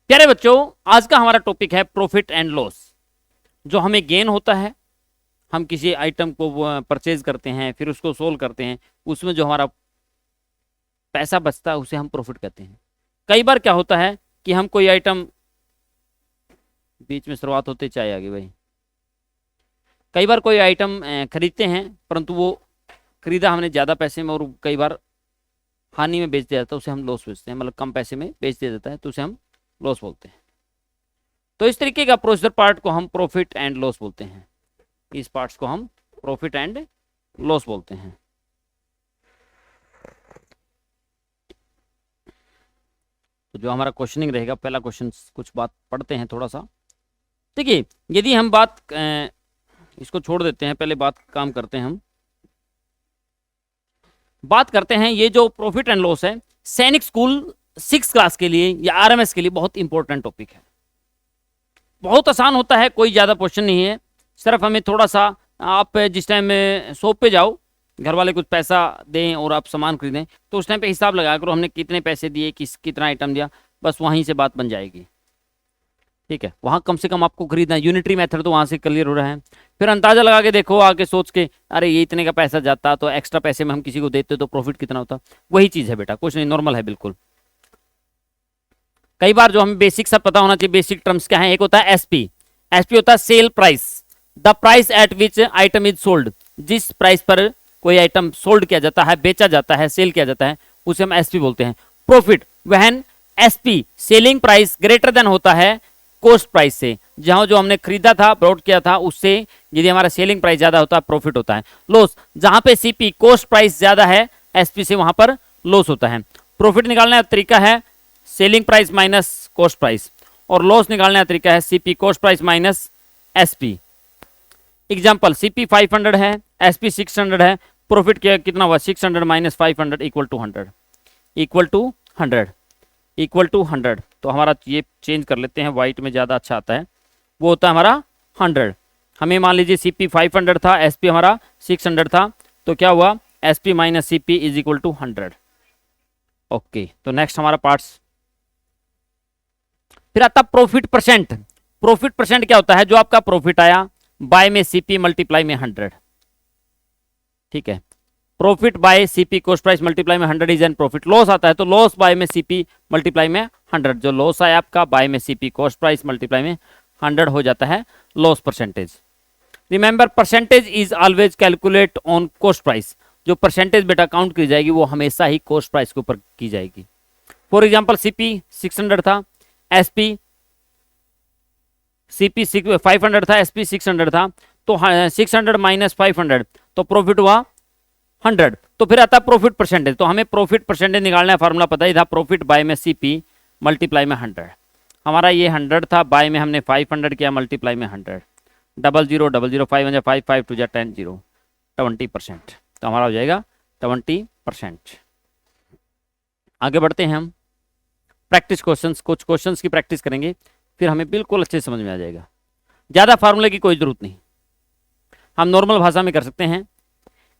प्यारे बच्चों, आज का हमारा टॉपिक है प्रॉफिट एंड लॉस। जो हमें गेन होता है, हम किसी आइटम को परचेज करते हैं, फिर उसको सोल्व करते हैं, उसमें जो हमारा पैसा बचता है उसे हम प्रॉफिट कहते हैं। कई बार क्या होता है कि हम कोई आइटम, बीच में शुरुआत होते चाहे आगे भाई, कई बार कोई आइटम खरीदते हैं, परंतु वो खरीदा हमने ज़्यादा पैसे में और कई बार हानि में बेच दिया जाता है, उसे हम लॉस बेचते हैं। मतलब कम पैसे में बेच दिया जाता है तो उसे हम लॉस बोलते हैं। तो इस तरीके का प्रोसीजर पार्ट को हम प्रॉफिट एंड लॉस बोलते हैं। इस पार्ट्स को हम प्रॉफिट एंड लॉस बोलते हैं। तो जो हमारा क्वेश्चनिंग रहेगा, पहला क्वेश्चन, कुछ बात पढ़ते हैं थोड़ा सा। देखिए, यदि हम बात इसको छोड़ देते हैं, पहले बात काम करते हैं। हम बात करते हैं ये जो प्रॉफिट एंड लॉस है, सैनिक स्कूल 6 क्लास के लिए या आरएमएस के लिए बहुत इंपॉर्टेंट टॉपिक है। बहुत आसान होता है, कोई ज़्यादा क्वेश्चन नहीं है। सिर्फ हमें थोड़ा सा, आप जिस टाइम शॉप पे जाओ, घर वाले कुछ पैसा दें और आप सामान खरीदें, तो उस टाइम पे हिसाब लगा करो हमने कितने पैसे दिए, कितना आइटम दिया, बस वहीं से बात बन जाएगी। ठीक है, वहाँ कम से कम आपको खरीदना है। यूनिटरी मेथड तो वहाँ से क्लियर हो रहा है। फिर अंदाजा लगा के देखो, आके सोच के, अरे ये इतने का पैसा जाता तो एक्स्ट्रा पैसे में हम किसी को देते तो प्रॉफिट कितना होता। वही चीज़ है बेटा, कुछ नहीं, नॉर्मल है बिल्कुल। कई बार जो हमें बेसिक सब पता होना चाहिए, बेसिक टर्म्स क्या है। एक होता है एसपी। एसपी होता है sale price, the price at which item is sold. जिस प्राइस पर कोई आइटम सोल्ड किया जाता है, बेचा जाता है, सेल किया जाता है, उसे हम एसपी बोलते हैं। Profit when SP selling price greater than होता है कॉस्ट प्राइस से। जहां जो हमने खरीदा था, ब्रॉड किया था, उससे यदि हमारा सेलिंग प्राइस ज्यादा होता है, प्रॉफिट होता है। लॉस जहां पे सीपी कॉस्ट प्राइस ज्यादा है एसपी से, वहां पर लॉस होता है। प्रॉफिट निकालने का तरीका है selling price minus cost price, और लॉस निकालने का तरीका है CP cost price minus SP. Example, CP 500 है, एसपी 600 है, प्रॉफिट कितना हुआ? 600 minus 500 equal to 100, equal to 100, equal to 100। तो हमारा ये चेंज कर लेते हैं, वाइट में ज़्यादा अच्छा आता है। वो होता है हमारा 100। हमें मान लीजिए सीपी 500 था, एसपी हमारा 600 था, तो क्या हुआ? SP minus CP is equal to 100। Okay, तो नेक्स्ट हमारा पार्ट्स, फिर आता प्रॉफिट परसेंट। प्रॉफिट परसेंट क्या होता है? जो आपका प्रॉफिट आया बाय में सीपी मल्टीप्लाई में 100। ठीक है, profit by CP cost price multiply में 100 इज एन प्रॉफिट। लॉस आता है तो लॉस बाय में सीपी मल्टीप्लाई में 100। जो लॉस आया आपका बाय में सीपी कॉस्ट प्राइस मल्टीप्लाई में 100 हो जाता है loss percentage. Remember, percentage is always calculate on cost price. जो परसेंटेज बेटा काउंट की जाएगी वो हमेशा ही कॉस्ट प्राइस के ऊपर की जाएगी। फॉर एग्जाम्पल, सीपी 600 था, एसपी सीपी 500 था, एसपी 600 था, तो 600 माइनस 500 तो प्रॉफिट हुआ 100। तो फिर आता प्रॉफिट परसेंटेज। तो हमें प्रॉफिट परसेंटेज निकालना है, फार्मूला पता ही था, प्रॉफिट बाय में सीपी मल्टीप्लाई में 100। हमारा ये 100 था, बाय में हमने 500 किया, मल्टीप्लाई में 100। 00 00 5 5 5 2 10 0 20%। तो हमारा हो जाएगा 20%। आगे बढ़ते हैं हम, प्रैक्टिस क्वेश्चंस, कुछ क्वेश्चंस की प्रैक्टिस करेंगे, फिर हमें बिल्कुल अच्छे समझ में आ जाएगा। ज़्यादा फार्मूले की कोई जरूरत नहीं, हम नॉर्मल भाषा में कर सकते हैं।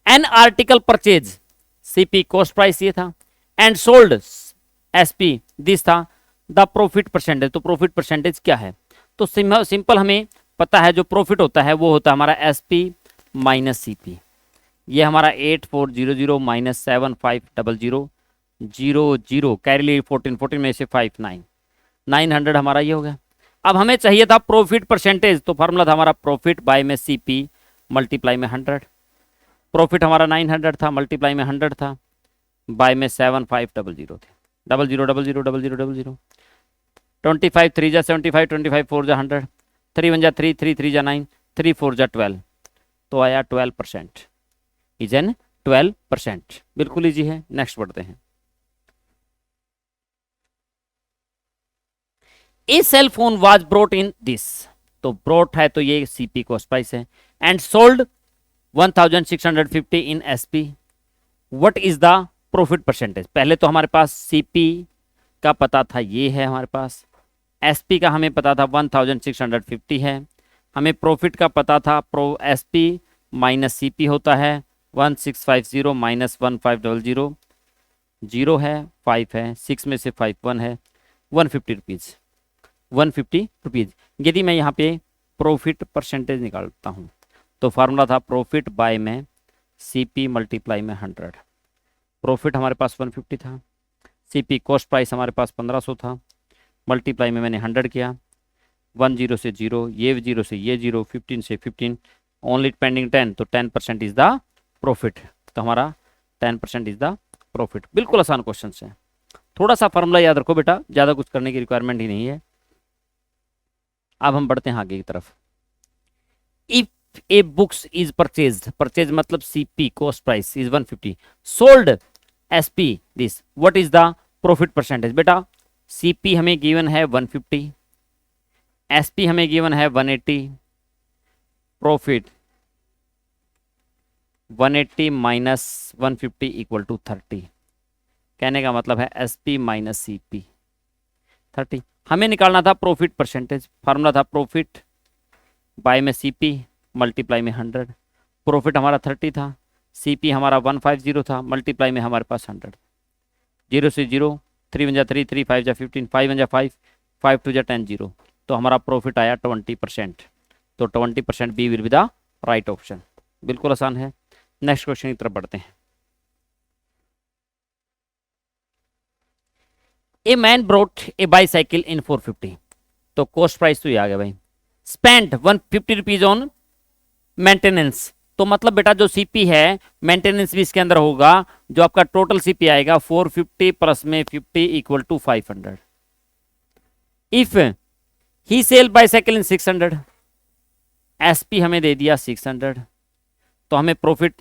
An article purchase, CP cost price ये था, एंड सोल्ड एसपी दिस था, द प्रॉफिट परसेंटेज। तो प्रॉफिट परसेंटेज क्या है? तो सिंपल हमें पता है, जो प्रॉफिट होता है वो होता है हमारा एसपी माइनस सीपी। ये हमारा 8400 माइनस 7500 00 कैरी ली 14 में से 5 900 हमारा ये हो गया। अब हमें चाहिए था प्रॉफिट परसेंटेज, तो फार्मूला था हमारा प्रॉफिट बाय में सीपी मल्टीप्लाई में 100। प्रॉफिट हमारा 900 था, मल्टीप्लाई में 100 था, बाय में 7500 थे। 00 00 00 00 25 3 जा 75, 25 4 जा 100, 3 1 जा 3, 3 3 जा 9, 3 4 जा 12, तो आया 12%। Is an 12%। बिल्कुल ईजी है। नेक्स्ट बढ़ते हैं। A cell phone was brought in this, तो ब्रोट है तो ये सीपी कॉस्ट प्राइस है, and sold 1650 in SP. What is the profit percentage? पहले तो हमारे पास सीपी का पता था, ये है हमारे पास, एसपी का हमें पता था 1650 है, हमें प्रॉफिट का पता था एसपी माइनस सीपी होता है 1650 माइनस 1500, 0 है, 5 है, 6 में से 5 1 है, 150 रुपीज़। ₹150। यदि मैं यहाँ पे प्रॉफिट परसेंटेज निकालता हूँ तो फार्मूला था प्रॉफिट बाय में CP मल्टीप्लाई में 100। प्रॉफिट हमारे पास 150 था, CP कॉस्ट प्राइस हमारे पास 1500 था, मल्टीप्लाई में मैंने 100 किया, 10 से 0, ये 0 से ये 0, 15 से 15, ओनली पेंडिंग 10, तो 10% इज द प्रॉफिट। तो हमारा 10% इज द प्रॉफिट। बिल्कुल आसान क्वेश्चन है, थोड़ा सा फॉर्मूला याद रखो बेटा, ज़्यादा कुछ करने की रिक्वायरमेंट ही नहीं है। अब हम बढ़ते हैं आगे की तरफ। If A books is purchased, purchase मतलब CP cost price is 150, sold SP this, what is the profit percentage? बेटा CP हमें गिवन है 150, SP हमें गिवन है 180, प्रॉफिट 180 माइनस 150 इक्वल टू 30। कहने का मतलब है SP माइनस CP 30। हमें निकालना था प्रॉफिट परसेंटेज, फार्मूला था प्रॉफिट बाय में CP मल्टीप्लाई में 100। प्रॉफिट हमारा 30 था, CP हमारा 150 था, मल्टीप्लाई में हमारे पास 100। 0 से 0, 3 1 3, 3 5 15, 5 1 5, 5 2 10, 0, तो हमारा प्रॉफिट आया 20%। तो 20% B will be the right option. बिल्कुल आसान है। नेक्स्ट क्वेश्चन की तरफ बढ़ते हैं। A man brought a bicycle in 450, तो कॉस्ट प्राइस तो ये आ गया भाई। स्पेंड 150 रुपीज ऑन मेंटेनेंस, तो मतलब बेटा जो CP है मेंटेनेंस भी इसके अंदर होगा, जो आपका टोटल CP आएगा 450 प्लस में 50 equal to 500। If he sell bicycle in 600, SP हमें दे दिया 600, तो हमें प्रॉफिट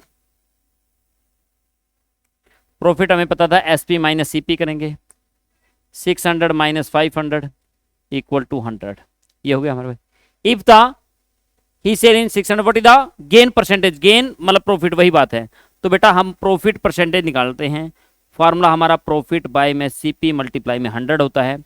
हमें पता था SP माइनस CP करेंगे, 600 माइनस 500 इक्वल टू 100, ये हो गया हमारे भाई। If the he sell in 600, what is the gain percentage? Gain मतलब प्रॉफिट, वही बात है। तो बेटा हम प्रॉफिट परसेंटेज निकालते हैं, फार्मूला हमारा प्रॉफिट बाय में CP मल्टीप्लाई में 100 होता है।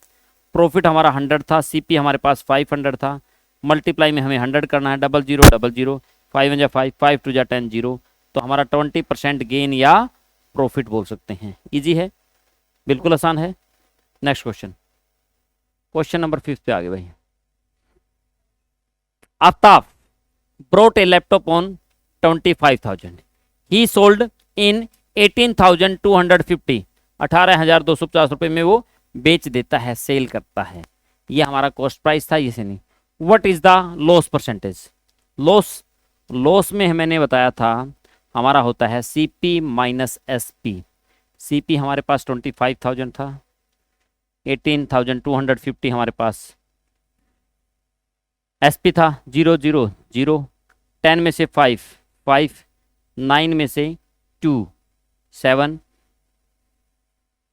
प्रॉफिट हमारा 100 था, CP हमारे पास 500 था, मल्टीप्लाई में हमें 100 करना है, 0 0 0 0, 5 1 5, 5 2 10, 0, तो हमारा 20% गेन या प्रॉफिट बोल सकते हैं। इजी है, बिल्कुल आसान है। नेक्स्ट क्वेश्चन, क्वेश्चन नंबर 5 पे आगे भाई। Aftab brought a laptop on 25,000, he sold in 18,250, 18,250 रुपए में वो बेच देता है, सेल करता है। ये हमारा कॉस्ट प्राइस था, ये से नहीं। What is the loss percentage? Loss में मैंने बताया था हमारा होता है CP माइनस SP। CP हमारे पास 25,000 था, 18,250 हमारे पास SP था, 0 0 0, 10 में से 5 5, 9 में से 2 7,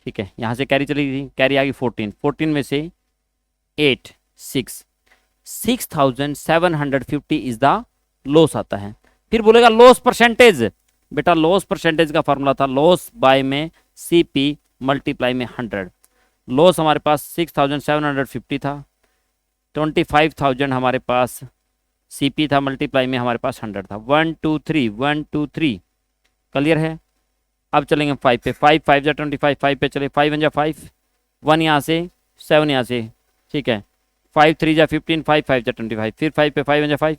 ठीक है, यहाँ से कैरी चली गई, कैरी आ गई 14, 14 में से 8 6, 6,750 इज द लॉस आता है। फिर बोलेगा लॉस परसेंटेज, बेटा लॉस परसेंटेज का फॉर्मूला था लॉस बाय में CP मल्टीप्लाई में 100। लॉस हमारे पास 6,750 था, 25,000 हमारे पास CP था, मल्टीप्लाई में हमारे पास 100 था। 1 2 3 1 2 3 क्लियर है। अब चलेंगे 5 पे, 5 5 जा 25, 5 पे चले, 5 1 जा 5, 1 यहाँ से 7 यहाँ से, ठीक है, 5 3 जा 15, 5 5 जा 25, फिर 5 पे 5 1 जा 5,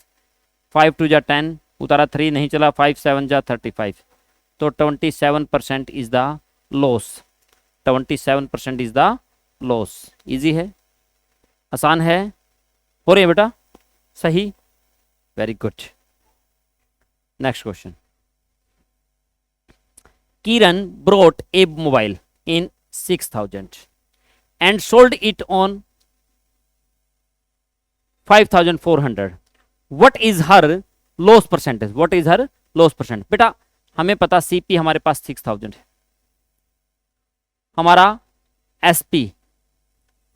5 2 जा 10, उतारा 3 नहीं चला, 5 7 जा 35, तो 27% is the loss. 27% is the loss. Easy है, आसान है, हो रही है बेटा, सही, very good. Next question, Kiran brought A mobile in 6,000 and sold it on 5,400, what is her loss percentage? What is her loss percent? बेटा हमें पता CP हमारे पास 6,000 है, हमारा SP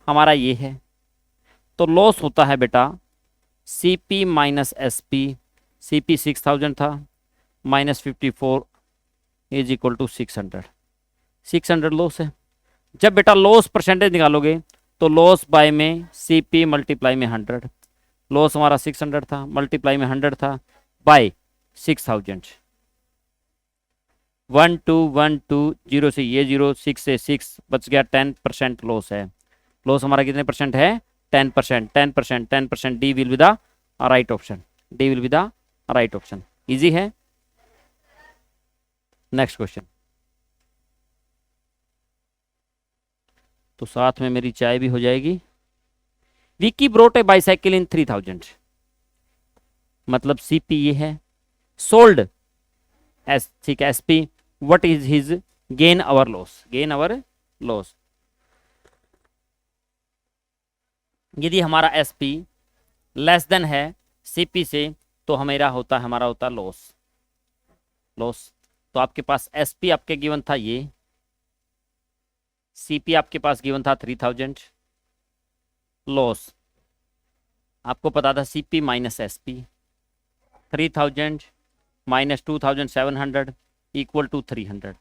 हमारा ये है, तो लॉस होता है बेटा CP माइनस SP। CP 6,000 था, minus 54 is equal to 600, 600 loss है। जब बेटा लॉस परसेंटेज निकालोगे तो लॉस बाय में CP मल्टीप्लाई में 100, लॉस हमारा 600 था, मल्टीप्लाई में 100 था, बाय 6,000, 1 2 1 2, 0 से ये 0, 6 से 6 बच गया, 10% लॉस है। लॉस हमारा कितने परसेंट है? 10%, 10%, 10%, D will be the right option, D will be the right option. Easy है। Next question. तो साथ में मेरी चाय भी हो जाएगी। Vicky brought a bicycle in 3000, मतलब सीपी ये है, सोल्ड एस, ठीक है, SP, what is his gain or loss, gain or loss. यदि हमारा एसपी लेस देन है सीपी से तो हमारा होता लॉस, लॉस। तो आपके पास एसपी आपके गिवन था ये, सीपी आपके पास गिवन था 3000, लॉस आपको पता था CP minus SP, 3000 minus 2700 equal to 300।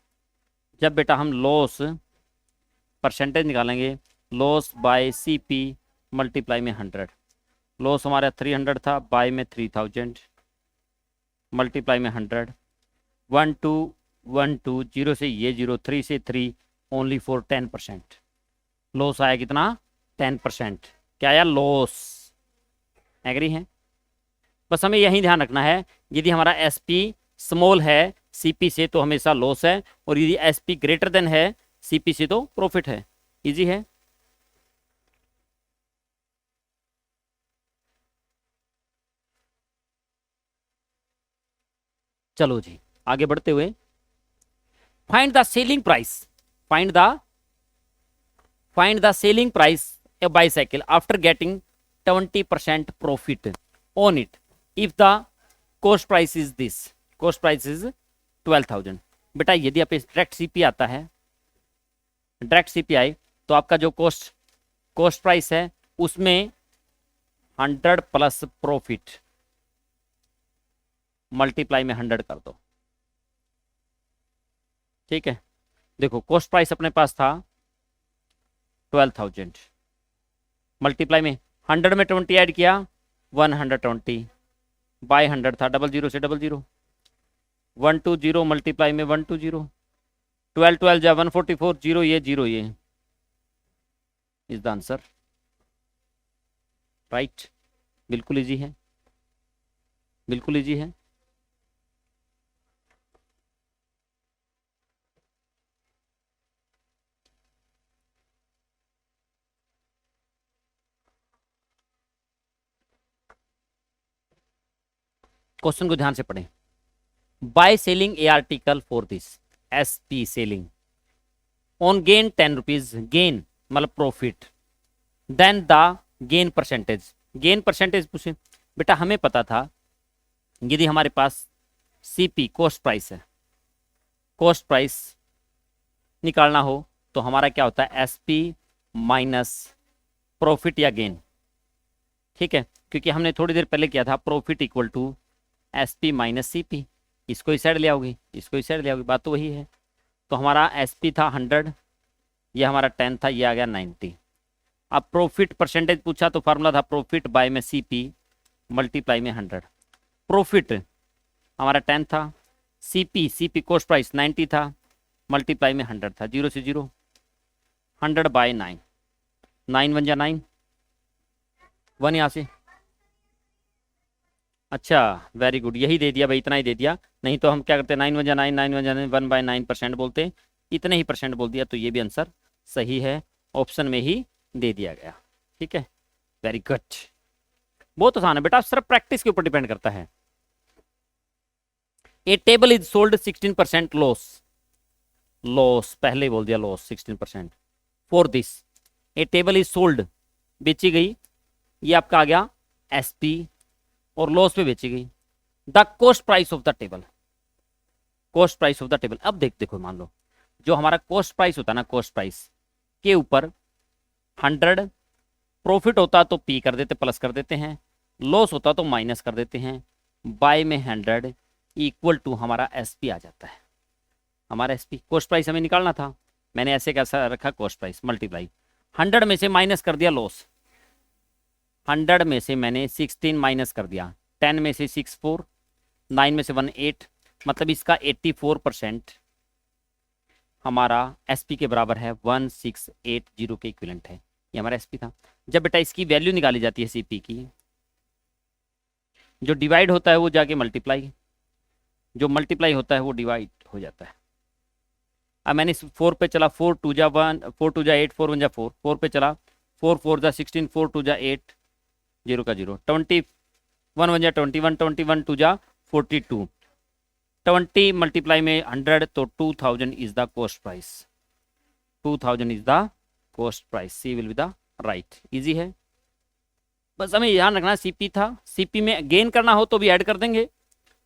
जब बेटा हम लॉस परसेंटेज निकालेंगे, लॉस बाय सीपी मल्टीप्लाई में 100, लॉस हमारा 300 था, बाय में 3000 मल्टीप्लाई में 100, 1 2 1 2 0 से ये 0, 3 से 3, ओनली फॉर 10%। लॉस आया कितना? 10%। क्या आया? लॉस। एग्री है? बस हमें यही ध्यान रखना है, यदि हमारा एसपी स्मॉल है सीपी से तो हमेशा लॉस है, और यदि एसपी ग्रेटर देन है सीपी से तो प्रॉफिट है। इजी है। चलो जी आगे बढ़ते हुए, find the selling price, find the selling price A bicycle after getting 20% profit on it if the cost price is this, cost price is 12,000। बेटा यदि आप डायरेक्ट सीपी आता है, डायरेक्ट सीपी आए तो आपका जो कॉस्ट प्राइस है उसमें 100 प्लस प्रॉफिट मल्टीप्लाई में 100 कर दो। ठीक है, देखो कॉस्ट प्राइस अपने पास था 12,000, मल्टीप्लाई में 100 में 20 ऐड किया 120, बाय 100 था, 00 से 00, 120 मल्टीप्लाई में 120, 12 12 जा 144, 0 ये 0 ये इज द आंसर। राइट, बिल्कुल इजी है, बिल्कुल इजी है। क्वेश्चन को ध्यान से पढ़ें। By selling a article for this SP selling on gain 10 rupees, gain मतलब profit, then the gain percentage, gain percentage पूछे। बेटा हमें पता था यदि हमारे पास सीपी कॉस्ट प्राइस है, कॉस्ट प्राइस निकालना हो तो हमारा क्या होता है? एसपी माइनस प्रॉफिट या गेन। ठीक है, क्योंकि हमने थोड़ी देर पहले किया था profit equal to SP minus CP, इसको इस साइड ले आओगी, इसको इस साइड ले आओगी, बात तो वही है। तो हमारा एसपी था 100, ये हमारा 10 था, ये आ गया 90। अब प्रॉफिट परसेंटेज पूछा तो फार्मूला था प्रॉफिट बाय में सीपी मल्टीप्लाई में 100। प्रॉफिट हमारा 10 था, सीपी कॉस्ट प्राइस 90 था, मल्टीप्लाई में 100 था, 0 से 0, 100 बाय 9, 9 1 जा 9, 1 यहाँ से। अच्छा वेरी गुड, यही दे दिया भाई, इतना ही दे दिया, नहीं तो हम क्या करते 9 1 जा 9, 9 1 जा 9, 1/9% बोलते, इतने ही परसेंट बोल दिया, तो ये भी आंसर सही है, ऑप्शन में ही दे दिया गया। ठीक है, वेरी गुड, बहुत आसान है बेटा, सिर्फ प्रैक्टिस के ऊपर डिपेंड करता है। A table is sold 16% loss, loss पहले ही बोल दिया, loss 16%। For this a table is sold, बेची गई, ये आपका आ गया एसपी, और लॉस पे बेची गई। The cost price of the table, cost price of the table. अब देखो मान लो जो हमारा कॉस्ट प्राइस होता है ना, कॉस्ट प्राइस के ऊपर 100 प्रॉफिट होता तो पी कर देते, प्लस कर देते हैं, लॉस होता तो माइनस कर देते हैं, बाय में 100 इक्वल टू हमारा एसपी आ जाता है। हमारा एसपी कॉस्ट प्राइस हमें निकालना था, मैंने ऐसे कैसा रखा, कॉस्ट प्राइस मल्टीप्लाई 100 में से माइनस कर दिया लॉस, 100 में से मैंने 16 माइनस कर दिया, 10 में से 6 4, 9 में से 1 8, मतलब इसका 84% हमारा एसपी के बराबर है, 1680 के इक्विवेलेंट है। ये हमारा एसपी था। जब बेटा इसकी वैल्यू निकाली जाती है सीपी की, जो डिवाइड होता है वो जाके मल्टीप्लाई, जो मल्टीप्लाई होता है वो डिवाइड हो जाता है। अब मैंने इस 4 पे चला, 4 2 जा 1, 4 2 जा 8, 4 1 जा 4, 4 पे चला, 4 4 जा 16, 4 2 जा 8, 0 का 0, 20 1 1 जा 21, 21 2 जा 42, 20 मल्टीप्लाई में 100 तो 2000 is the cost price, 2000 is the cost price. C will be the right. Easy है, बस हमें ध्यान रखना सीपी था, सीपी में गेन करना हो तो भी ऐड कर देंगे,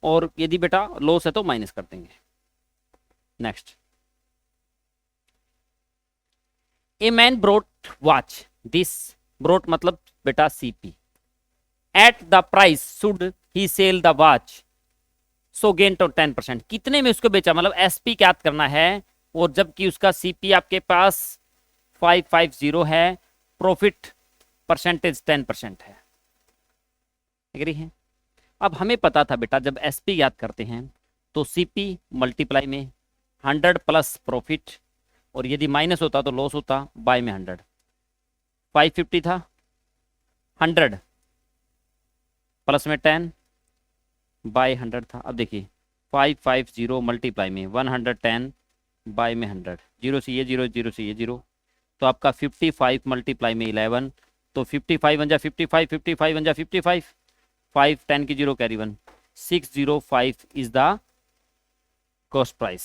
और यदि बेटा लॉस है तो माइनस कर देंगे। Next, a man brought watch, this brought मतलब बेटा CP, at the price should he sell the watch so gain तो 10%। कितने में उसको बेचा, मतलब एसपी क्या करना है, और जबकि उसका सीपी आपके पास 550 है, प्रॉफिट परसेंटेज 10% है। एग्री है। अब हमें पता था बेटा जब एसपी याद करते हैं तो सीपी मल्टीप्लाई में 100 प्लस प्रॉफिट, और यदि माइनस होता तो लॉस होता, बाय में 100, 550 था, 100 प्लस में 10 बाय 100 था। अब देखिए 550 मल्टीप्लाई में 110 बाय में 100, 0 से ये 0, 0 से ये 0, तो आपका 55 मल्टीप्लाई में 11, तो 55 बन जा 55, 55 बन जा 55, 5 10 की 0 carry 1, 605 is the cost price,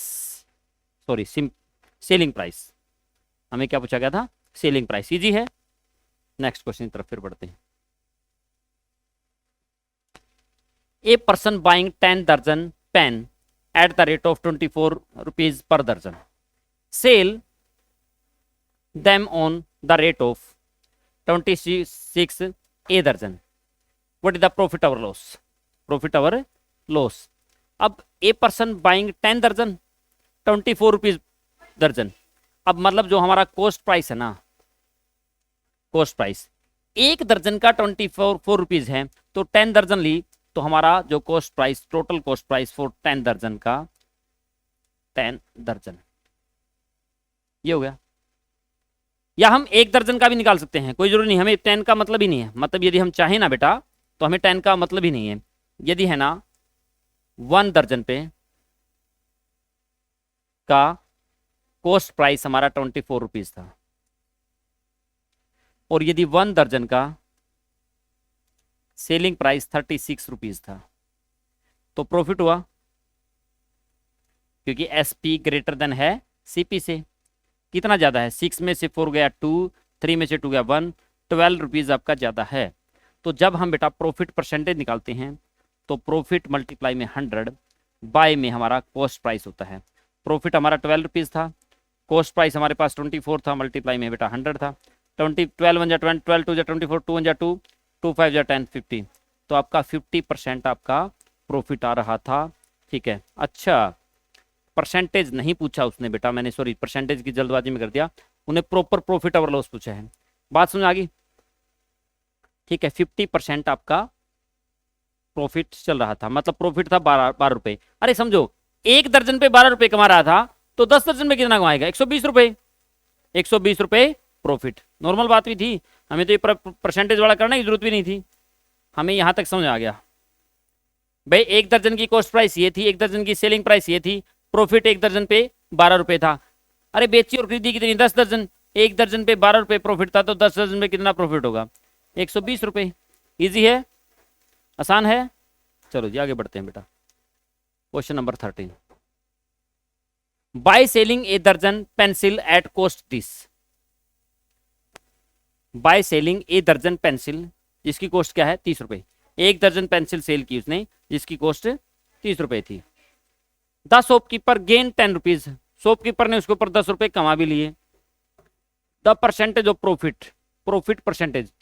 sorry selling price. हमें क्या पूछा गया था, सेलिंग प्राइस। इजी है। नेक्स्ट क्वेश्चन की तरफ फिर बढ़ते हैं। ए पर्सन बाइंग 10 दर्जन pen eight the rate of 24 rupees पर दर्जन, cell them on the rate of 26 a दर्जन, what is the profit or loss, profit or loss। अब ए पर्सन बाइंग 10 दर्जन 24 रुपीज दर्जन, अब मतलब जो हमारा कॉस्ट प्राइस है ना, कॉस्ट प्राइस एक दर्जन का 24 रुपीज है, तो 10 दर्जन ली तो हमारा जो cost price, total cost price for 10 दर्जन का 10 दर्जन, ये हो गया। या हम एक दर्जन का भी निकाल सकते हैं, कोई जरूरी नहीं, हमें 10 का मतलब ही नहीं है, मतलब यदि हम चाहें ना बेटा तो हमें 10 का मतलब ही नहीं है। यदि है ना 1 दर्जन पे का कॉस्ट प्राइस हमारा 24 रुपीज था, और यदि 1 दर्जन का सेलिंग प्राइस 36 रुपीज था, तो प्रॉफिट हुआ, क्योंकि एसपी ग्रेटर देन है सीपी से। कितना ज्यादा है, 6 में से 4 गया 2, 3 में से 2 गया 1, 12 रुपीज आपका ज्यादा है। तो जब हम बेटा प्रॉफिट परसेंटेज निकालते हैं तो प्रॉफिट मल्टीप्लाई में 100 बाय में हमारा कॉस्ट प्राइस होता है। प्रॉफिट हमारा 12 रुपीज था, कॉस्ट प्राइस हमारे पास 24 था, मल्टीप्लाई में बेटा 100 था, 12 1 जा 20, 12 2 जा 24, 2 1 जा 2, 2 5 जा 10, 50, तो आपका 50% आपका प्रॉफिट आ रहा था। ठीक है। अच्छा, परसेंटेज नहीं पूछा उसने बेटा, मैंने सॉरी परसेंटेज की जल्दबाजी में कर दिया, उन्हें प्रॉपर प्रॉफिट और लॉस पूछा है। बात समझ आ गई। ठीक है, 50% आपका प्रॉफिट चल रहा था, मतलब प्रॉफिट था 12 रुपए। अरे समझो एक दर्जन पे 12 रुपए कमा रहा था, तो 10 दर्जन में कितना कमाएगा, 120 रुपए, 120 रुपए प्रॉफिट। नॉर्मल बात भी थी, हमें तो ये परसेंटेज वाला करने की जरूरत भी नहीं थी, हमें यहां तक समझ आ गया। भाई एक दर्जन की कॉस्ट प्राइस ये थी, एक दर्जन की सेलिंग प्राइस ये थी, प्रॉफिट एक दर्जन पे 12 रुपए था। अरे बेची और खरीदी कितनी, 10 दर्जन, एक दर्जन पे 12 रुपए प्रॉफिट था, तो 10 दर्जन पे कितना प्रॉफिट होगा, 120 रुपए। इजी है, आसान है। चलो जी आगे बढ़ते हैं बेटा। Question number 13, by selling a दर्जन pencil at cost this, by selling a दर्जन पेंसिल जिसकी कॉस्ट क्या है 30 रुपए, एक दर्जन पेंसिल सेल की उसने जिसकी कॉस्ट 30 रुपए थी। The shopkeeper gain 10 rupees, shopkeeper ने उसके ऊपर 10 रुपए कमा भी लिए। The percentage of profit, profit percentage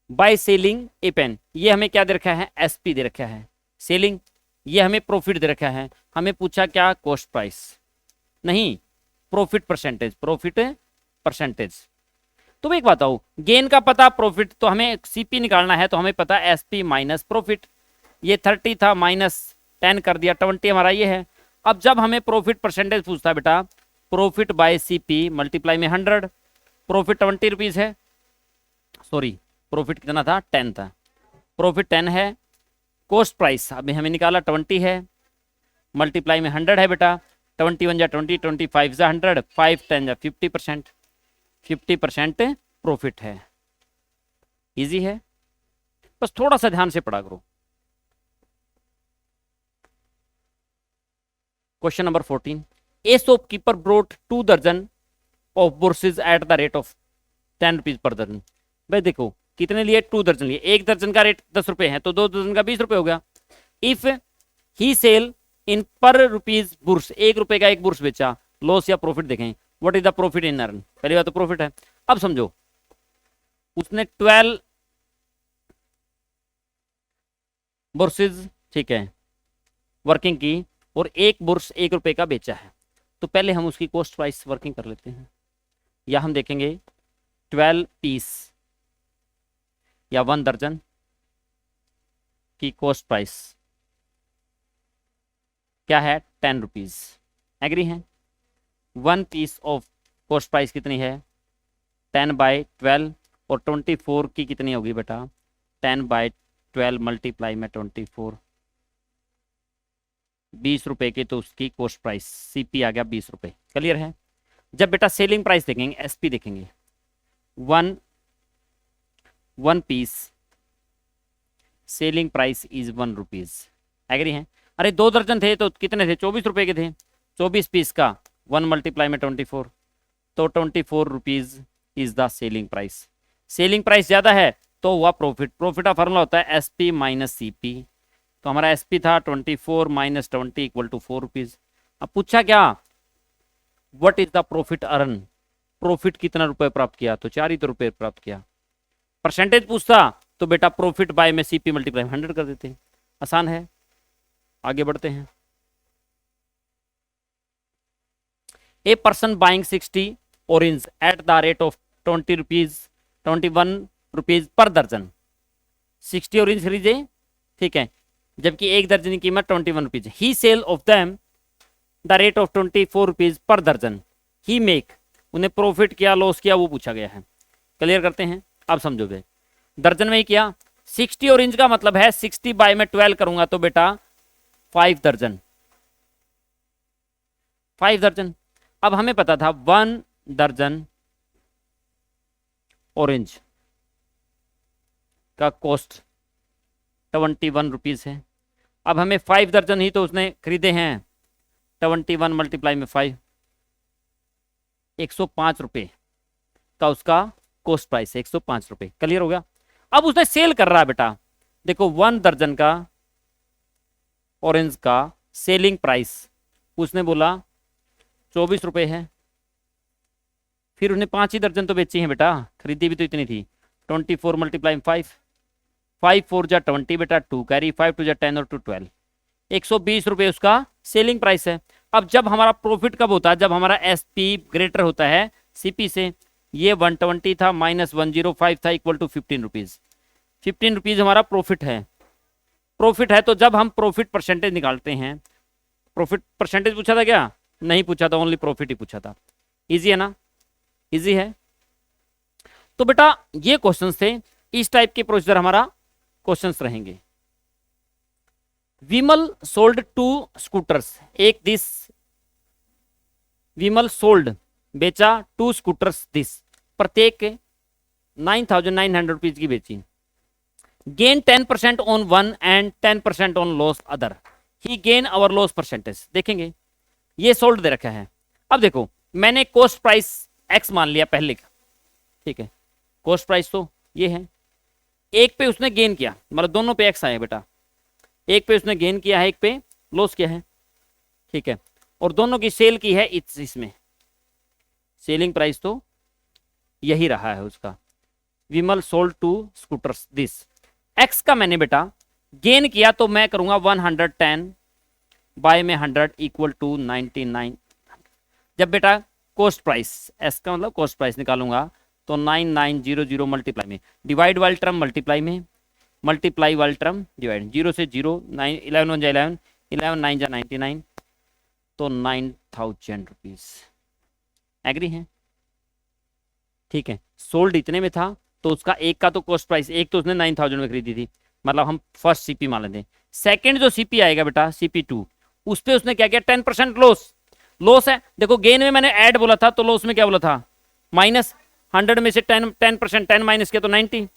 by selling a pen, ये हमें क्या दे रखा है, एसपी दे रखा है। सेलिंग ये हमें प्रॉफिट दे रखा है, हमें पूछा क्या, कॉस्ट प्राइस नहीं, प्रॉफिट परसेंटेज, प्रॉफिट परसेंटेज। तो एक बात आओ, गेन का पता, प्रॉफिट, तो हमें सीपी निकालना है, तो हमें पता एसपी माइनस प्रॉफिट। ये 30 था, माइनस 10 कर दिया, 20 हमारा ये है। अब जब हमें प्रॉफिट परसेंटेज पूछता है बेटा, प्रॉफिट बाय सीपी मल्टीप्लाई में 100, प्रॉफिट 20 रुपीज है, सॉरी प्रॉफिट कितना था, 10 था, प्रॉफिट 10 है। कॉस्ट प्राइस अभी हमें निकाला 20 है, मल्टीप्लाई में 100 है बेटा, 21 जा 20, 25 जा 100, 5 10 जा 50%, 50% प्रॉफिट है। इजी है, बस थोड़ा सा ध्यान से पढ़ा करो। Question number 14, a shopkeeper brought 2 दर्जन of purses at the rate of 10 rupees पर दर्जन। भाई देखो कितने लिए, 2 दर्जन लिए, एक दर्जन का रेट 10 रुपए है तो 2 दर्जन का 20 रुपए हो गया। इफ ही सेल इन पर रुपीज बुर्स, 1 रुपए का एक बुर्स बेचा, लॉस या प्रॉफिट देखें, what is the profit in earn. पहली बात तो प्रॉफिट है। अब समझो उसने 12 बुर्सेज, ठीक है, वर्किंग की और एक बुर्स 1 रुपए का बेचा है, तो पहले हम उसकी कॉस्ट प्राइस वर्किंग कर लेते हैं। या हम देखेंगे 12 पीस या 1 दर्जन की कॉस्ट प्राइस क्या है, 10 रुपीज। एग्री है। 1 पीस ऑफ कॉस्ट प्राइस कितनी है, 10/12, और 24 की कितनी होगी बेटा, 10/12 मल्टीप्लाई में 24, 20 रुपए की, तो उसकी कॉस्ट प्राइस सीपी आ गया 20 रुपए। क्लियर है। जब बेटा सेलिंग प्राइस देखेंगे, एसपी देखेंगे, 1 piece selling price is 1 rupees. Agree है। अरे 2 दर्जन थे तो कितने थे, 24 रुपए के थे, 24 पीस का 1 मल्टीप्लाई में 24, तो 24 rupees is the selling price. Selling price ज्यादा है तो हुआ प्रॉफिट। प्रॉफिट का फॉर्मूला होता है एसपी माइनस सीपी। तो हमारा एसपी था 24 माइनस 20 इक्वल टू 4 रुपीज। अब पूछा क्या, what is the profit earn, profit कितना रुपए प्राप्त किया, तो 4 ही तो रुपए प्राप्त किया। परसेंटेज पूछता तो बेटा प्रॉफिट बाय में सीपी मल्टीप्लाई 100 कर देते हैं। आसान है। आगे बढ़ते हैं। A person buying 60 orange eight the rate of 21 rupees per दर्जन। 60 ऑरेंज खरीदे, ठीक है, जबकि एक दर्जन की कीमत 21 rupees. He sell of them the rate of 24 rupees पर दर्जन। ही मेक, उन्हें प्रॉफिट किया लॉस किया वो पूछा गया है। क्लियर करते हैं। अब समझोगे, दर्जन में ही किया, 60 ऑरेंज का मतलब है 60 बाय में 12 करूंगा तो बेटा 5 दर्जन, 5 दर्जन। अब हमें पता था 1 दर्जन ऑरेंज का कॉस्ट 21 रुपीज है। अब हमें 5 दर्जन ही तो उसने खरीदे हैं, 21 मल्टीप्लाई में 5, 105 रुपए का उसका कॉस्ट प्राइस है, 105 रुपए। क्लियर हो गया। अब उसने सेल कर रहा है बेटा, देखो 1 दर्जन का ऑरेंज का सेलिंग प्राइस उसने बोला 24 रुपए है। फिर उसने 5 ही दर्जन तो बेची हैं बेटा, खरीदी भी तो इतनी थी। 24 मल्टीप्लाई 5, 5 4 जा 20 बेटा, 2 कैरी, 5 2 जा 10 और 2 12, 120 रुपए उसका सेलिंग प्राइस है। अब जब हमारा प्रॉफिट कब होता है, जब हमारा एसपी ग्रेटर होता है सीपी से। ये 120 था माइनस 105 था इक्वल टू 15 रुपीज। 15 रुपीज हमारा प्रॉफिट है। प्रॉफिट है तो जब हम प्रॉफिट परसेंटेज निकालते हैं, प्रॉफिट परसेंटेज पूछा था क्या, नहीं पूछा था, ओनली प्रॉफिट ही पूछा था। इजी है ना, इजी है। तो बेटा ये क्वेश्चंस थे, इस टाइप के प्रोसीजर हमारा क्वेश्चंस रहेंगे। विमल सोल्ड 2 स्कूटर्स, एक दिस, विमल सोल्ड बेचा 2 स्कूटर्स दिस, प्रत्येक 9,900 रुपीज की बेची। Gain 10% on one and 10% on loss other. He gain or loss percentage. देखेंगे ये सोल्ड दे रखा है। अब देखो मैंने कॉस्ट प्राइस एक्स मान लिया पहले का, ठीक है, कॉस्ट प्राइस तो ये है। एक पे उसने गेन किया, मतलब दोनों पे एक्स आए बेटा, एक पे उसने गेन किया है, एक पे लॉस किया है, ठीक है, और दोनों की सेल की है इसमें। सेलिंग प्राइस तो यही रहा है उसका। विमल सोल्ड 2 स्कूटर्स दिस। एक्स का मैंने बेटा गेन किया तो मैं करूंगा 110 बाय में 100 इक्वल टू 99। जब बेटा कॉस्ट प्राइस, एस का मतलब कॉस्ट प्राइस निकालूंगा तो 9900 मल्टीप्लाई में, डिवाइड वाली टर्म मल्टीप्लाई में, मल्टीप्लाई वाली टर्म डिवाइड, 0 से 0, 9 11 1 जा 11, 11 9 जा 99, तो 9,000 रुपीज। एग्री है, ठीक है। सोल्ड इतने में था, तो उसका एक का तो कॉस्ट प्राइस, एक तो उसने 9000 में खरीदी थी, मतलब हम फर्स्ट सीपी मान लेते हैं। सेकंड जो सीपी आएगा बेटा CP2, उस पे उसने क्या किया, 10% लॉस। लॉस है, देखो गेन में मैंने ऐड बोला था, तो लॉस में क्या बोला था, माइनस। 100 में से 10% 10 माइनस किया तो 90,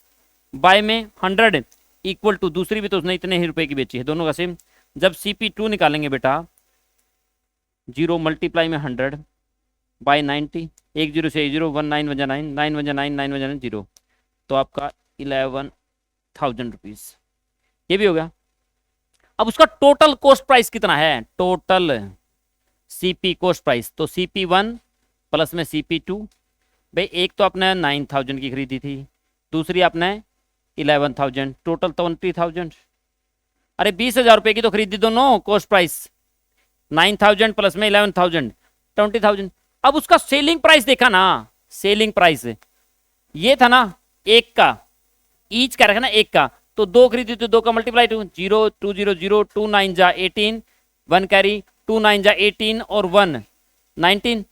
बाय में 100 इक्वल टू, दूसरी भी तो उसने इतने ही रुपए की बेची है, दोनों का सेम। जब CP2 निकालेंगे बेटा, 0 मल्टीप्लाई में 100 बाय 90, 1 0 से 0, 1 9 1 9 9 1 9 9 1 0, तो आपका 11,000 रुपीज, ये भी हो गया। अब उसका टोटल कॉस्ट प्राइस कितना है, टोटल CP कॉस्ट प्राइस, तो CP1 प्लस में CP2, भाई एक तो आपने 9,000 की खरीदी थी, दूसरी आपने 11,000, टोटल 20,000। अरे 20,000 रुपए की तो खरीदी दोनों, कॉस्ट प्राइस 9,000 प्लस में 11,000, 20,000। अब उसका सेलिंग प्राइस देखा ना, सेलिंग प्राइस ये था ना एक का, ईच का रखा ना एक का, तो दो खरीदी तो दो का मल्टीप्लाई 2, 0 2 0 0, 2 9 जा 18, 1 कैरी, 2 9 जा 18 और 1 19,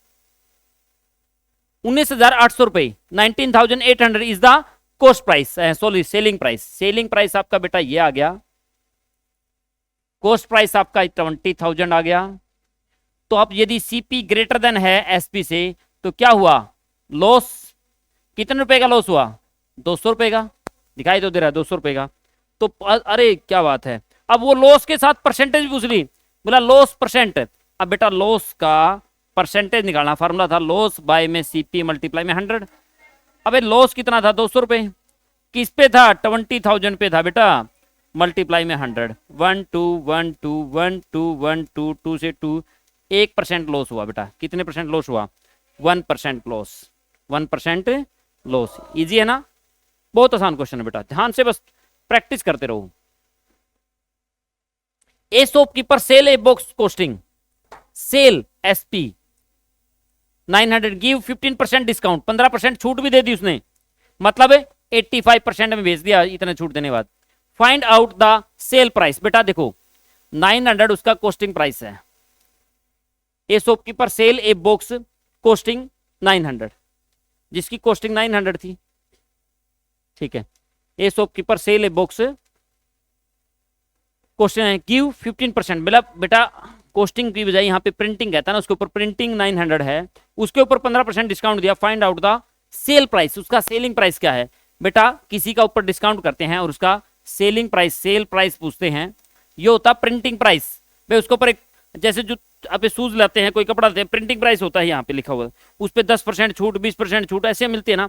19,800 रुपए, 19,800 is the cost price, sorry selling price. Selling price आपका बेटा ये आ गया, कॉस्ट प्राइस आपका 20,000 आ गया। तो अब यदि CP ग्रेटर देन है SP से, तो क्या हुआ, लॉस कितने रुपए का लॉस हुआ, 200 रुपए का, दिखाई तो दे रहा है 200 रुपए का। तो अरे क्या बात है, अब वो लॉस के साथ परसेंटेज पूछ ली, बोला लॉस परसेंट। अब बेटा लॉस का परसेंटेज निकालना, फार्मूला था लॉस बाय में CP मल्टीप्लाई में 100। अबे लॉस कितना था, 200 रुपए, किस पे था, 20,000 पे था बेटा, मल्टीप्लाई में 100, 1 2 1 2 1 2 1 2 2 से 2, 1% लॉस हुआ बेटा, कितने परसेंट लॉस हुआ, 1% लॉस, 1% लॉस। इजी है ना, बहुत आसान क्वेश्चन है बेटा, ध्यान से बस प्रैक्टिस करते रहो। A shopkeeper sell a box costing, sell SP 900, give 15% discount, 15% छूट भी दे दी उसने, मतलब 85% में बेच दिया इतने छूट देने के बाद। Find out the sell price, बेटा देखो 900 उसका कॉस्टिंग प्राइस है, a shopkeeper sell a box costing 900, जिसकी कॉस्टिंग 900 थी, ठीक है। A shopkeeper sell a box costing, give 15%, मतलब बेटा कॉस्टिंग की बजाय यहाँ पे प्रिंटिंग कहता है ना, उसके ऊपर प्रिंटिंग 900 है, उसके ऊपर 15% डिस्काउंट दिया। Find out the sell price, उसका सेलिंग प्राइस क्या है बेटा, किसी का ऊपर डिस्काउंट करते हैं और उसका सेलिंग प्राइस, सेल प्राइस पूछते हैं, ये होता प्रिंटिंग प्राइस। भाई उसके ऊपर एक, जैसे जो आप शूज लाते हैं, कोई कपड़ा लाते हैं, प्रिंटिंग प्राइस होता है यहाँ पे लिखा हुआ, उस पर 10% छूट, 20% छूट ऐसे मिलती है ना।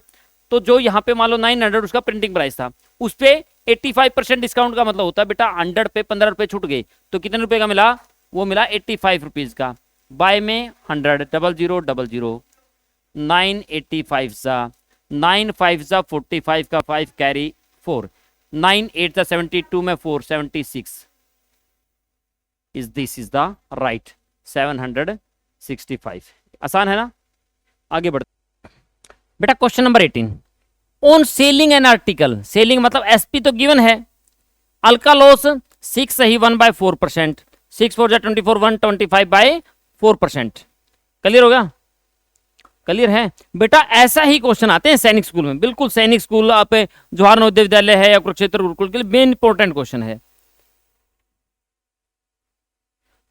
तो जो यहाँ पे मान लो 900 उसका प्रिंटिंग प्राइस था, उस पे 85% डिस्काउंट का मतलब होता है बेटा 100 पे 15 रुपए छूट गए, तो कितने रुपए का मिला, वो मिला 85 रुपीज का। बाय में 100, 00 00, 985 सा 9 5 सा 45 का 5 कैरी 4, 9 8 सा 72 में 4 76, is this is the right 765। आसान है ना, आगे बढ़ते बेटा। Question number 18, on selling an article, selling मतलब SP तो गिवन है, अल्का लॉस 6 सही 1/4%, 6 4 24, 125 बाय 4%। क्लियर होगा, क्लियर है बेटा। ऐसा ही क्वेश्चन आते हैं सैनिक स्कूल में, बिल्कुल सैनिक स्कूल, आप जवाहर नवोदय विद्यालय है या कुरुक्षेत्र गुरुकुल के लिए मेन इंपॉर्टेंट क्वेश्चन है।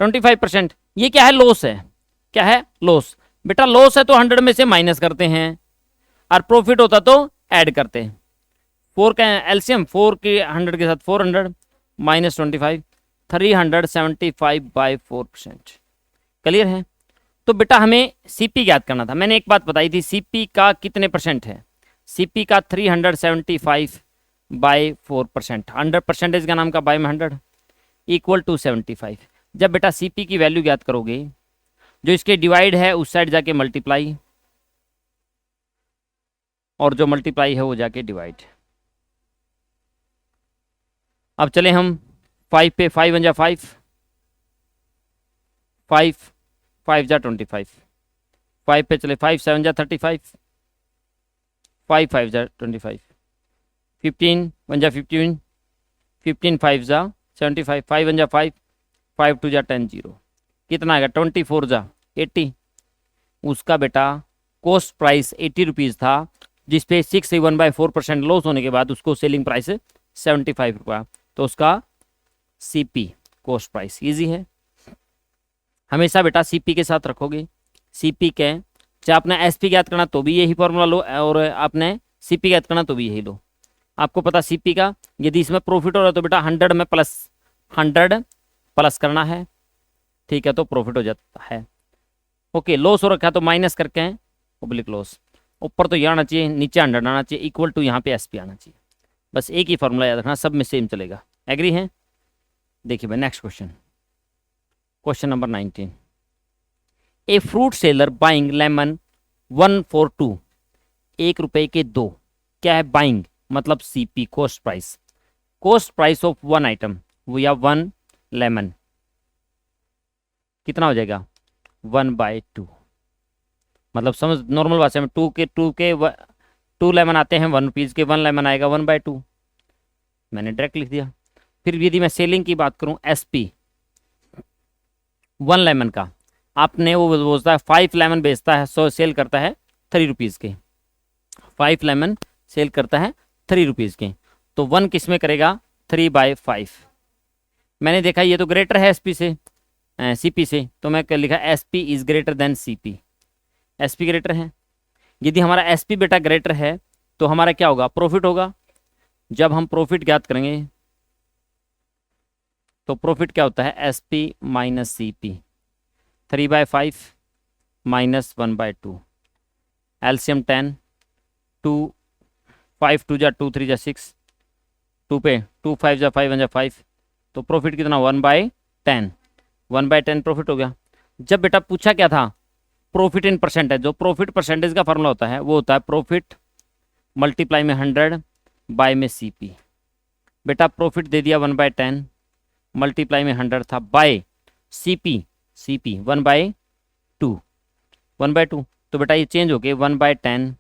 25%, ये क्या है, लॉस है, क्या है, लॉस। बेटा लॉस है तो 100 में से माइनस करते हैं, और प्रॉफिट होता तो ऐड करते हैं। 4 का एलसीएम, 4 के 100 के साथ 400 माइनस 25, 375 बाय 4%। क्लियर है। तो बेटा हमें CP याद करना था, मैंने एक बात बताई थी, CP का कितने परसेंट है, CP का 375 बाय 4%, 100 परसेंटेज का नाम का बाय में 100 इक्वल टू 75। जब बेटा CP की वैल्यू याद करोगे, जो इसके डिवाइड है उस साइड जाके मल्टीप्लाई, और जो मल्टीप्लाई है वो जाके डिवाइड। अब चले हम 5 पे, 5 1 जा 5, 5 5 जा 25, 5 पे चले 5 7 जा 35, 5 5 जा 25, 15 1 जा 15, 15 5 जा 75, 5 1 जा 5, 5 2 जा 10 0, कितना आएगा 24 जा 80। उसका बेटा कॉस्ट प्राइस 80 रुपीज़ था, जिस पे 61/4% लॉस होने के बाद उसको सेलिंग प्राइस 75 रुपया, तो उसका सीपी कॉस्ट प्राइस। इजी है, हमेशा बेटा सीपी के साथ रखोगे। सीपी के चाहे आपने एसपी ज्ञात करना तो भी यही फॉर्मूला लो, और आपने सीपी ज्ञात करना तो भी यही लो। आपको पता सीपी का, यदि इसमें प्रॉफिट हो रहा है तो बेटा 100 में प्लस 100 प्लस करना है, ठीक है, तो प्रॉफिट हो जाता है। ओके, लॉस हो रखा है तो माइनस करके हैं पब्लिक लॉस, ऊपर तो ये आना चाहिए, नीचे 100 आना चाहिए, इक्वल टू यहाँ पे एसपी आना चाहिए। बस एक ही फॉर्मूला याद रखना, सब में सेम चलेगा। एग्री है? देखिए भाई next question, question number 19। A fruit seller buying lemon 1 for 2, 1 रुपए के 2। क्या है बाइंग? मतलब CP cost price, cost price of 1 item या 1 लेमन कितना हो जाएगा? 1/2। मतलब समझ नॉर्मल भाषा में 2 लेमन आते हैं 1 रुपीज़ के, 1 लेमन आएगा 1/2। मैंने डायरेक्ट लिख दिया। फिर यदि मैं सेलिंग की बात करूं, एसपी 1 लेमन का, आपने वो बोलता है 5 लेमन बेचता है, सो सेल करता है 3 रुपीज़ के, 5 लेमन सेल करता है 3 रुपीज़ के, तो 1 किस में करेगा? 3/5। मैंने देखा ये तो ग्रेटर है एसपी से, सीपी से, तो मैं लिखा SP is greater than CP. SP greater है, यदि हमारा एसपी बेटा ग्रेटर है तो हमारा क्या होगा? प्रॉफिट होगा। जब हम प्रॉफिट ज्ञात करेंगे तो प्रॉफिट क्या होता है? SP minus CP, 3/5 minus 1/2, LCM 10, 2 5 2 जा 2 3 जा 6, 2 पे 2 5 जा 5 1 जा 5, तो प्रॉफिट कितना? 1/10, 1/10 प्रॉफिट हो गया। जब बेटा पूछा क्या था? प्रॉफिट इन परसेंटेज, जो प्रॉफिट परसेंटेज का फॉर्मूला होता है वो होता है प्रॉफिट मल्टीप्लाई में 100 बाय में सीपी। बेटा प्रॉफिट दे दिया 1/10, मल्टीप्लाई में 100 था, बाय सीपी, सीपी 1/2, 1/2, तो बेटा ये चेंज हो गए 1/10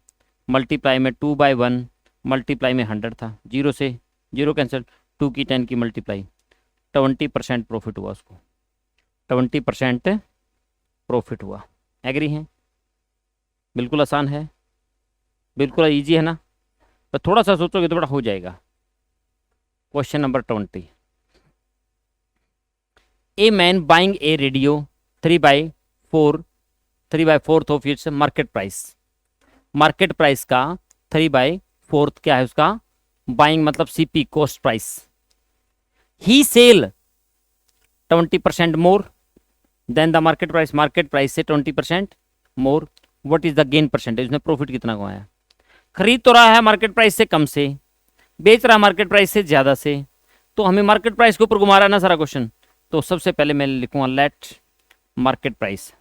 मल्टीप्लाई में 2/1 मल्टीप्लाई में 100 था, 0 से 0 कैंसिल, 2 की 10 की मल्टीप्लाई, 20% प्रॉफिट हुआ उसको, 20% प्रॉफिट हुआ। एग्री हैं? बिल्कुल आसान है, बिल्कुल इजी है ना, पर थोड़ा सा सोचोगे तो बड़ा हो जाएगा। Question number 20। A man buying a radio 3/4 of its market price. Market price का 3/4 क्या है उसका? बाइंग मतलब CP cost price. He sell 20% more than the market price, market price से 20% more. What is the gain percentage? उसने profit कितना कमाया? खरीद तो रहा है मार्केट प्राइस से कम से, बेच रहा है मार्केट प्राइस से ज्यादा से, तो हमें मार्केट प्राइस के ऊपर घुमा रहा है ना सारा क्वेश्चन। तो सबसे पहले मैं लिखूंगा let market price,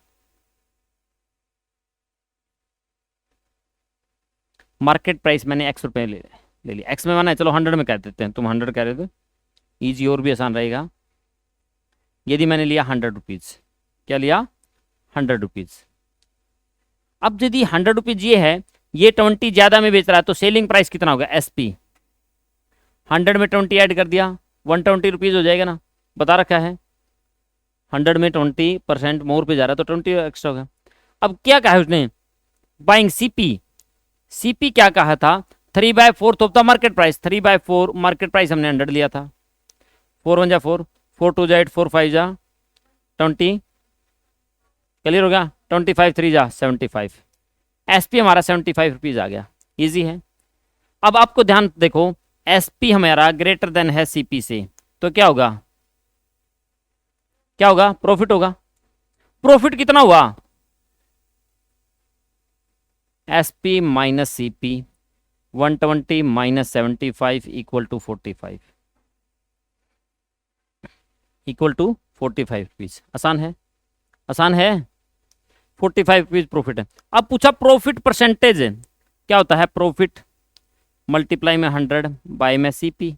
market price मैंने एक्स रुपए ले लिया, एक्स में माना है, चलो 100 में कह देते हैं, तुम 100 कह रहे थे, ईजी और भी आसान रहेगा। यदि मैंने लिया 100 रुपीज़, क्या लिया? 100 रुपीज़। अब यदि 100 रुपीज़ ये है, ये 20 ज़्यादा में बेच रहा है, तो सेलिंग प्राइस कितना होगा? एसपी 100 में 20 ऐड कर दिया, 120 रुपीज़ हो जाएगा ना, बता रखा है। 100 में 20% मोर पे जा रहा है तो 20 एक्स्ट्रा होगा। अब क्या कहा है उसने? बाइंग सीपी, सीपी क्या कहा था? 3/4 of the market price, 3/4 market price हमने 100 लिया था, 4 1 जा 4, 4 2 जा 8, 4 5 जा 20, क्लियर हो गया? 25 3 जा 75, एसपी हमारा 75 रुपीज़ आ गया। इजी है। अब आपको ध्यान देखो, एसपी हमारा ग्रेटर देन है सीपी से, तो क्या होगा? क्या होगा? प्रॉफिट होगा। प्रॉफिट कितना हुआ? SP minus CP 120 minus 75 equal to 45, equal to 45 rupees. आसान है, आसान है। 45 रुपीज प्रॉफिट है। अब पूछा प्रॉफिट परसेंटेज क्या होता है? प्रॉफिट मल्टीप्लाई में 100 बाय में सीपी।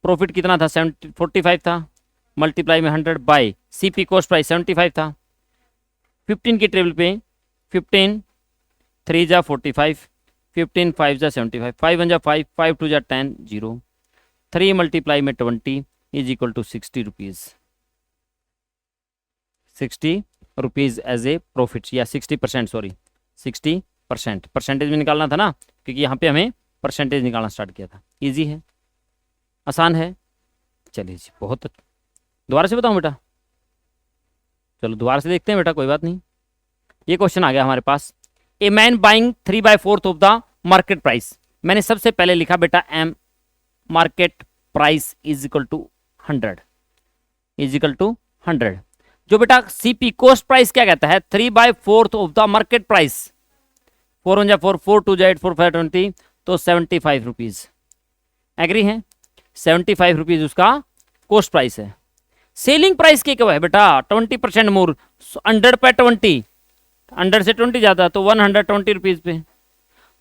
प्रॉफिट कितना था? 45 था, मल्टीप्लाई में 100 बाय सीपी कॉस्ट प्राइस 75 था। 15 की टेबल पे 15 3 जा 45, 15 5 जा 75, 5 1 जा 5, 5 2 जा 10, 0, 3 मल्टीप्लाई में 20 is equal to 60 rupees. 60 rupees as a profit, या 60%, सॉरी 60%, परसेंटेज में निकालना था ना, क्योंकि यहाँ पे हमें परसेंटेज निकालना स्टार्ट किया था। इजी है, आसान है। चलिए जी, बहुत दोबारा से बताऊँ बेटा? चलो दोबारा से देखते हैं बेटा, कोई बात नहीं। ये क्वेश्चन आ गया हमारे पास, a man buying 3/4 of the market price. मैंने सबसे पहले लिखा बेटा M market price is equal to 100 जो बेटा सीपी कॉस्ट प्राइस क्या कहता है, 3/4 ऑफ द मार्केट प्राइस। 4 1 4 4 2 8 4 5 20, तो 75 रुपीज। एग्री है? 75 रुपीज उसका कॉस्ट प्राइस है। सेलिंग प्राइस क्या है बेटा, 20% मोर, 100 पे 20, 100 से 20 जाता तो 120 रुपीज पे।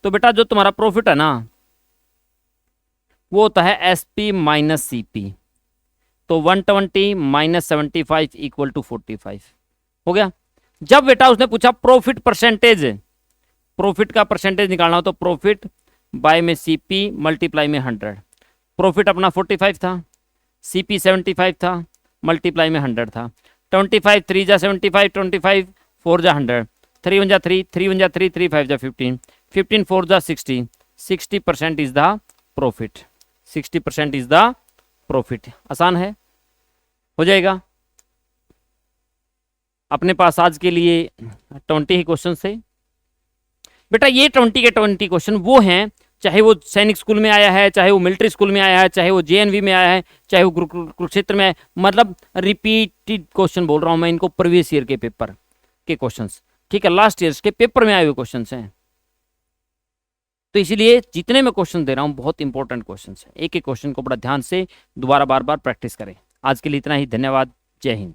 तो बेटा जो तुम्हारा प्रॉफिट है ना, वो होता है एसपी माइनस सीपी। तो 120 माइनस 75 इक्वल टू 45 हो गया। जब बेटा उसने पूछा प्रॉफिट परसेंटेज, प्रॉफिट का परसेंटेज निकालना हो तो प्रॉफिट बाय में सीपी मल्टीप्लाई में 100। प्रॉफिट अपना 45 था, सीपी 75 था, मल्टीप्लाई में 100 था। 25 3 जा 75, 25 4 जा 100, 3 1 जा 3, 3 1 जा 3, 3 5 जा 15, 15 4 जा 60, 60% is the profit, 60% is the profit. आसान है, हो जाएगा। अपने पास आज के लिए 20 ही क्वेश्चन थे बेटा। ये 20 के 20 क्वेश्चन वो हैं, चाहे वो सैनिक स्कूल में आया है, चाहे वो मिलिट्री स्कूल में आया है, चाहे वो जेएनवी में आया है, चाहे वो कुरुक्षेत्र में आया, मतलब रिपीटेड क्वेश्चन बोल रहा हूं मैं इनको, प्रीवियस ईयर के पेपर के क्वेश्चंस, ठीक है, लास्ट ईयर के पेपर में आए हुए क्वेश्चंस हैं। तो इसीलिए जितने मैं क्वेश्चन दे रहा हूं बहुत इंपॉर्टेंट क्वेश्चंस हैं, एक एक क्वेश्चन को बड़ा ध्यान से दोबारा बार बार प्रैक्टिस करें। आज के लिए इतना ही, धन्यवाद, जय हिंद।